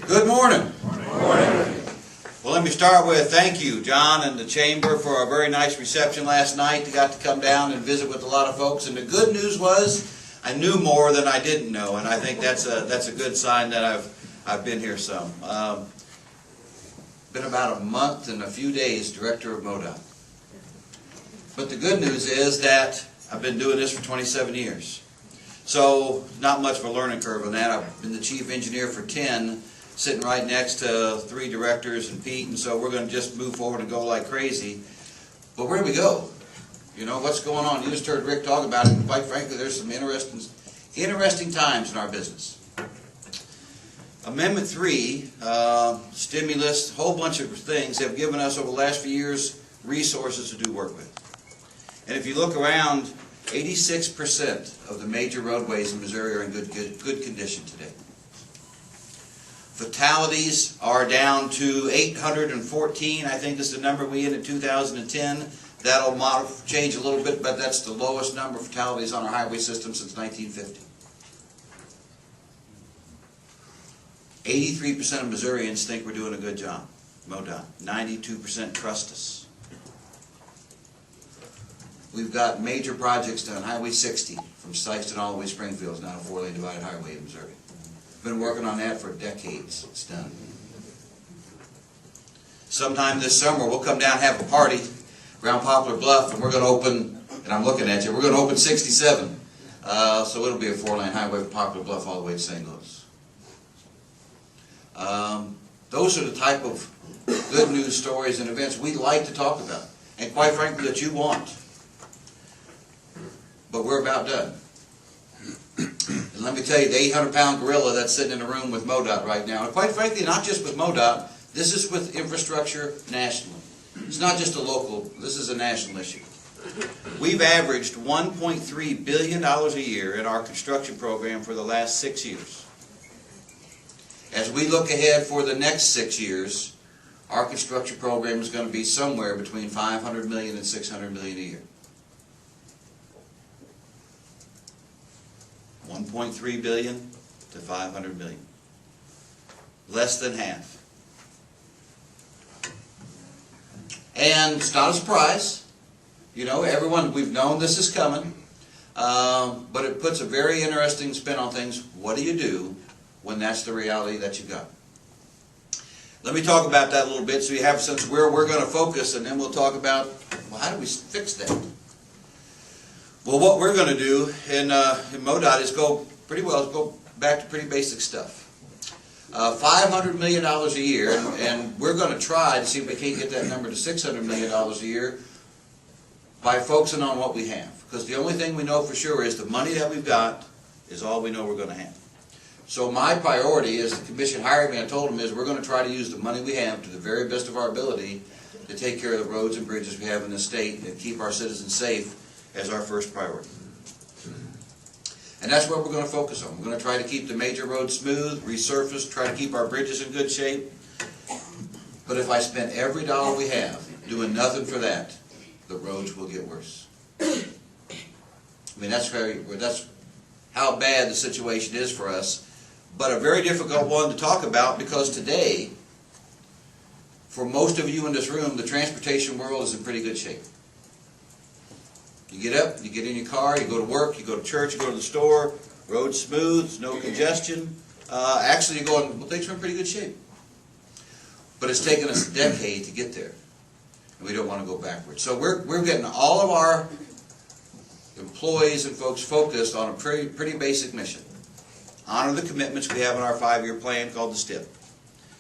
Good morning. Good morning. Well, let me start with thank you, John and the Chamber, for a very nice reception last night. You got to come down and visit with a lot of folks. And the good news was I knew more than I didn't know. And I think that's a good sign that I've been here some. Been about a month and a few days Director of MoDOT. But the good news is that I've been doing this for 27 years. So not much of a learning curve on that. I've been the Chief Engineer for 10, sitting right next to 3 directors and Pete, and so we're going to just move forward and go like crazy. But where do we go? You know, what's going on? You just heard Rick talk about it, and quite frankly, there's some interesting times in our business. Amendment 3, stimulus, a whole bunch of things have given us over the last few years resources to do work with. And if you look around, 86% of the major roadways in Missouri are in good condition today. Fatalities are down to 814, I think is the number we had in 2010. That'll change a little bit, but that's the lowest number of fatalities on our highway system since 1950. 83% of Missourians think we're doing a good job. MoDOT. 92% trust us. We've got major projects done. Highway 60 from Sykeston all the way to Springfield is now a 4-lane divided highway in Missouri. Been working on that for decades. It's done. Sometime this summer we'll come down and have a party around Poplar Bluff, and we're going to open, and I'm looking at you, we're going to open 67. So it'll be a 4-lane highway from Poplar Bluff all the way to St. Louis. Those are the type of good news stories and events we like to talk about, and quite frankly that you want. But we're about done. And let me tell you, the 800-pound gorilla that's sitting in a room with MoDOT right now, and quite frankly, not just with MoDOT, this is with infrastructure nationally. It's not just a local, this is a national issue. We've averaged $1.3 billion a year in our construction program for the last 6 years. As we look ahead for the next 6 years, our construction program is going to be somewhere between $500 million and $600 million a year. 1.3 billion to 500 million. Less than half. And it's not a surprise. You know, everyone, we've known this is coming. But it puts a very interesting spin on things. What do you do when that's the reality that you've got? Let me talk about that a little bit so you have a sense of where we're going to focus, and then we'll talk about, well, how do we fix that? Well, what we're going to do in MoDOT is go back to pretty basic stuff. $500 million a year, and we're going to try to see if we can't get that number to $600 million a year by focusing on what we have. Because the only thing we know for sure is the money that we've got is all we know we're going to have. So my priority is the commission hired me, I told them, is we're going to try to use the money we have to the very best of our ability to take care of the roads and bridges we have in this state and keep our citizens safe as our first priority. And that's what we're going to focus on. We're going to try to keep the major roads smooth, resurface, try to keep our bridges in good shape. But if I spend every dollar we have doing nothing for that, the roads will get worse. I mean, that's how bad the situation is for us, but a very difficult one to talk about because today, for most of you in this room, the transportation world is in pretty good shape. You get up, you get in your car, you go to work, you go to church, you go to the store, road's smooth, no congestion. Actually, you're going, well, things are in pretty good shape. But it's taken us a decade to get there, and we don't want to go backwards. So we're getting all of our employees and folks focused on a pretty basic mission. Honor the commitments we have in our 5-year plan called the STIP.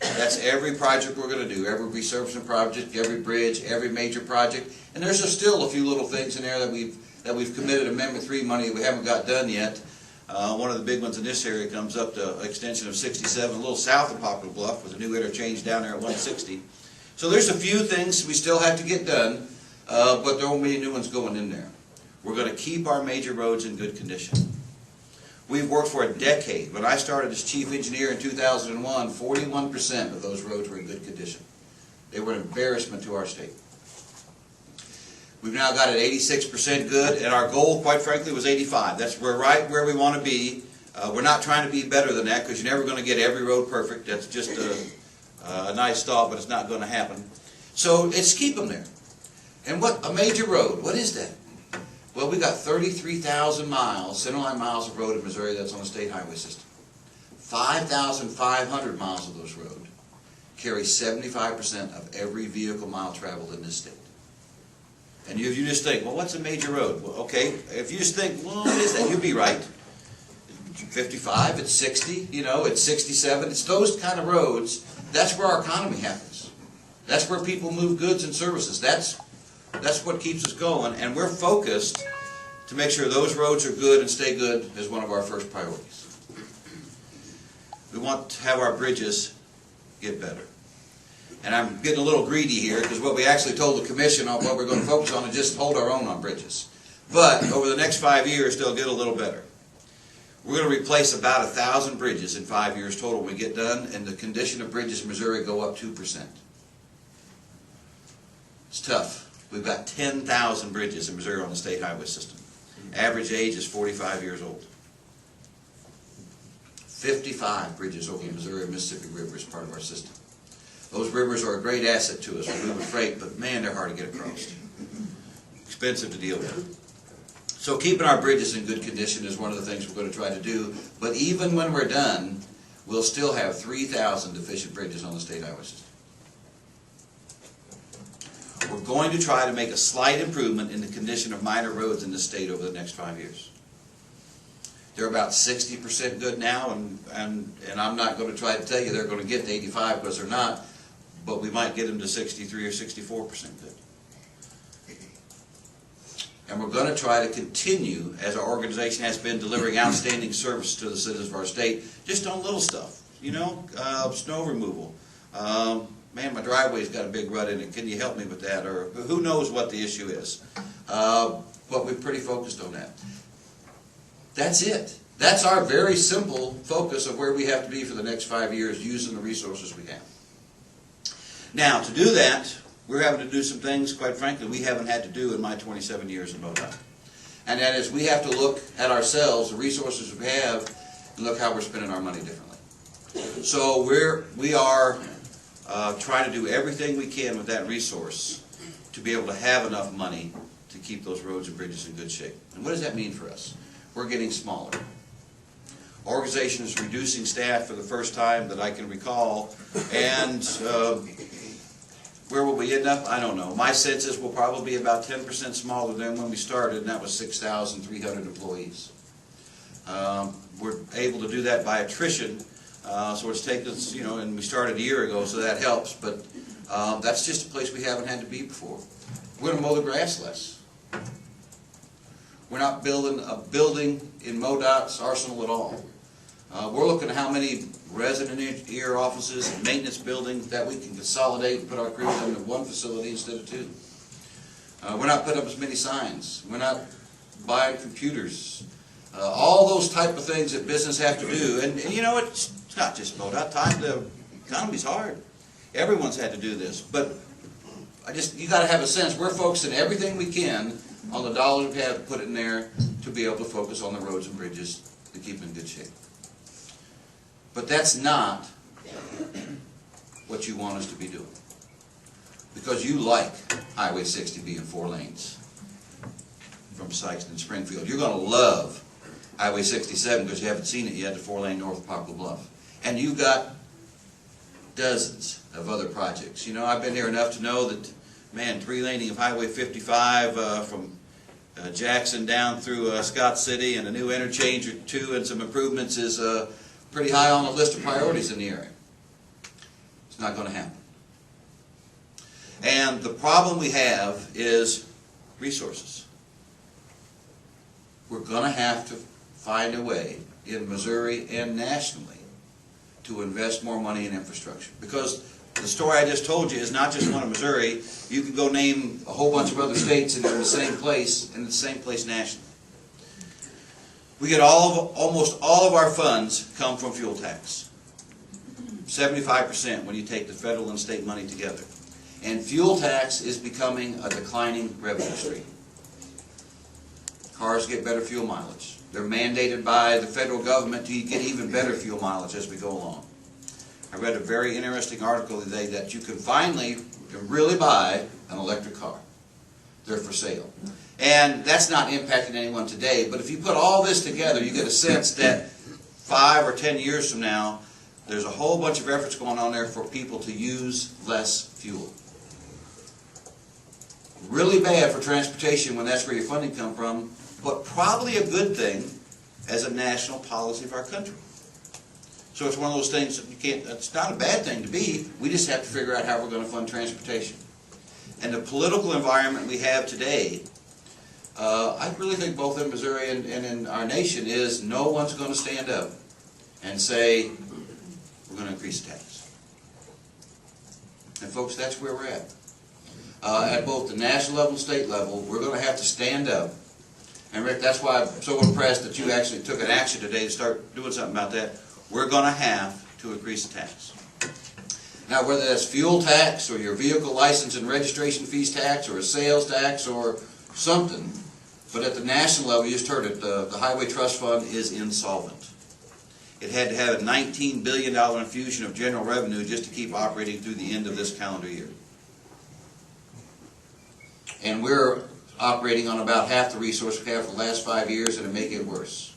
That's every project we're going to do, every resurfacing project, every bridge, every major project. And there's still a few little things in there that we've committed Amendment 3 money we haven't got done yet. One of the big ones in this area comes up to extension of 67, a little south of Poplar Bluff with a new interchange down there at 160. So there's a few things we still have to get done, but there won't be any new ones going in there. We're going to keep our major roads in good condition. We've worked for a decade. When I started as chief engineer in 2001, 41% of those roads were in good condition. They were an embarrassment to our state. We've now got it 86% good, and our goal, quite frankly, was 85. We're right where we want to be. We're not trying to be better than that, because you're never going to get every road perfect. That's just a nice thought, but it's not going to happen. So it's keep them there. And what a major road, what is that? Well, we got 33,000 miles, centerline miles of road in Missouri that's on the state highway system. 5,500 miles of those roads carry 75% of every vehicle mile traveled in this state. And you just think, well, what's a major road? Well, okay, if you just think, well, what is that? You'd be right. 55, it's 60, you know, it's 67. It's those kind of roads. That's where our economy happens. That's where people move goods and services. That's what keeps us going. And we're focused to make sure those roads are good and stay good as one of our first priorities. We want to have our bridges get better. And I'm getting a little greedy here, because what we actually told the commission on what we're going to focus on is just hold our own on bridges. But over the next 5 years, they'll get a little better. We're going to replace about 1,000 bridges in 5 years total when we get done, and the condition of bridges in Missouri go up 2%. It's tough. We've got 10,000 bridges in Missouri on the state highway system. Average age is 45 years old. 55 bridges over the Missouri and Mississippi River is part of our system. Those rivers are a great asset to us. We move freight, but man, they're hard to get across. Expensive to deal with. So keeping our bridges in good condition is one of the things we're going to try to do. But even when we're done, we'll still have 3,000 deficient bridges on the state highway system. We're going to try to make a slight improvement in the condition of minor roads in the state over the next 5 years. They're about 60% good now, and I'm not going to try to tell you they're going to get to 85, because they're not, but we might get them to 63 or 64% good. And we're going to try to continue, as our organization has been, delivering outstanding service to the citizens of our state, just on little stuff, you know, snow removal. Man, my driveway's got a big rut in it. Can you help me with that? Or who knows what the issue is. But we're pretty focused on that. That's it. That's our very simple focus of where we have to be for the next 5 years, using the resources we have. Now, to do that, we're having to do some things, quite frankly, we haven't had to do in my 27 years in MoDOT. And that is, we have to look at ourselves, the resources we have, and look how we're spending our money differently. So we are trying to do everything we can with that resource to be able to have enough money to keep those roads and bridges in good shape. And what does that mean for us? We're getting smaller. Our organization is reducing staff for the first time that I can recall, and where will we end up? I don't know. My sense is we'll probably be about 10% smaller than when we started, and that was 6,300 employees. We're able to do that by attrition, so it's taken us, you know, and we started a year ago, so that helps, but that's just a place we haven't had to be before. We're going to mow the grass less. We're not building a building in MoDOT's arsenal at all. We're looking at how many resident engineer offices and maintenance buildings that we can consolidate and put our crews into one facility instead of two. We're not putting up as many signs. We're not buying computers. All those type of things that business have to do. And you know, it's not just MoDOT. The economy's hard. Everyone's had to do this. But you got to have a sense. We're focusing everything we can on the dollars we have to put in there to be able to focus on the roads and bridges to keep them in good shape. But that's not what you want us to be doing. Because you like Highway 60 being 4 lanes from Sykeston to Springfield. You're going to love Highway 67 because you haven't seen it yet, the 4-lane north of Poplar Bluff. And you've got dozens of other projects. You know, I've been here enough to know that, man, 3-laning of Highway 55 from Jackson down through Scott City, and a new interchange or two and some improvements is pretty high on the list of priorities in the area. It's not going to happen. And the problem we have is resources. We're going to have to find a way in Missouri and nationally to invest more money in infrastructure. Because the story I just told you is not just one of Missouri. You can go name a whole bunch of other states and they're in the same place, and the same place nationally. We get almost all of our funds come from fuel tax. 75% when you take the federal and state money together. And fuel tax is becoming a declining revenue stream. Cars get better fuel mileage. They're mandated by the federal government to get even better fuel mileage as we go along. I read a very interesting article today that you can finally really buy an electric car. They're for sale. And that's not impacting anyone today, but if you put all this together, you get a sense that 5 or 10 years from now, there's a whole bunch of efforts going on there for people to use less fuel. Really bad for transportation when that's where your funding comes from, but probably a good thing as a national policy of our country. So it's one of those things that you can't, it's not a bad thing to be, we just have to figure out how we're going to fund transportation. And the political environment we have today, I really think both in Missouri and in our nation is no one's going to stand up and say, we're going to increase the tax. And folks, that's where we're at. At both the national level and state level, we're going to have to stand up. And Rick, that's why I'm so impressed that you actually took an action today to start doing something about that. We're going to have to increase the tax. Now, whether that's fuel tax or your vehicle license and registration fees tax or a sales tax or something, but at the national level, you just heard it, the Highway Trust Fund is insolvent. It had to have a $19 billion infusion of general revenue just to keep operating through the end of this calendar year. And we're operating on about half the resource we have for the last 5 years, and it may get worse.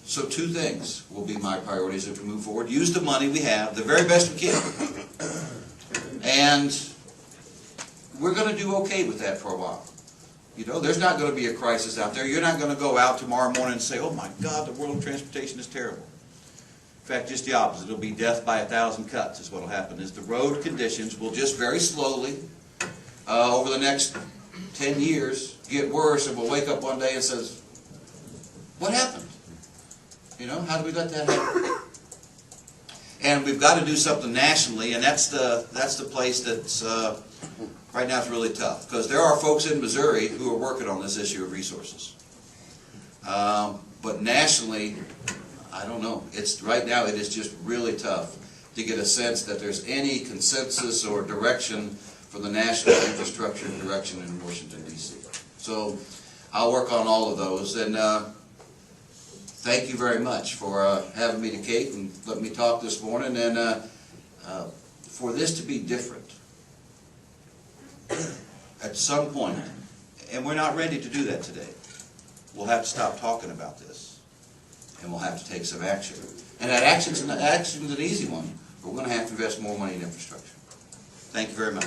So 2 things will be my priorities as we move forward. Use the money we have, the very best we can. And we're going to do okay with that for a while. You know, there's not going to be a crisis out there. You're not going to go out tomorrow morning and say, oh my God, the world of transportation is terrible. In fact, just the opposite. It'll be death by 1,000 cuts is what will happen. Is the road conditions will just very slowly, over the next 10 years, get worse, and we'll wake up one day and says, what happened? You know, how do we let that happen? And we've got to do something nationally, and that's the place that's right now it's really tough, because there are folks in Missouri who are working on this issue of resources. But nationally, I don't know. Right now it is just really tough to get a sense that there's any consensus or direction for the national infrastructure direction in Washington, D.C. So I'll work on all of those, and thank you very much for having me to Kate and letting me talk this morning, and for this to be different at some point, and we're not ready to do that today. We'll have to stop talking about this, and we'll have to take some action. And that action's an easy one, but we're going to have to invest more money in infrastructure. Thank you very much.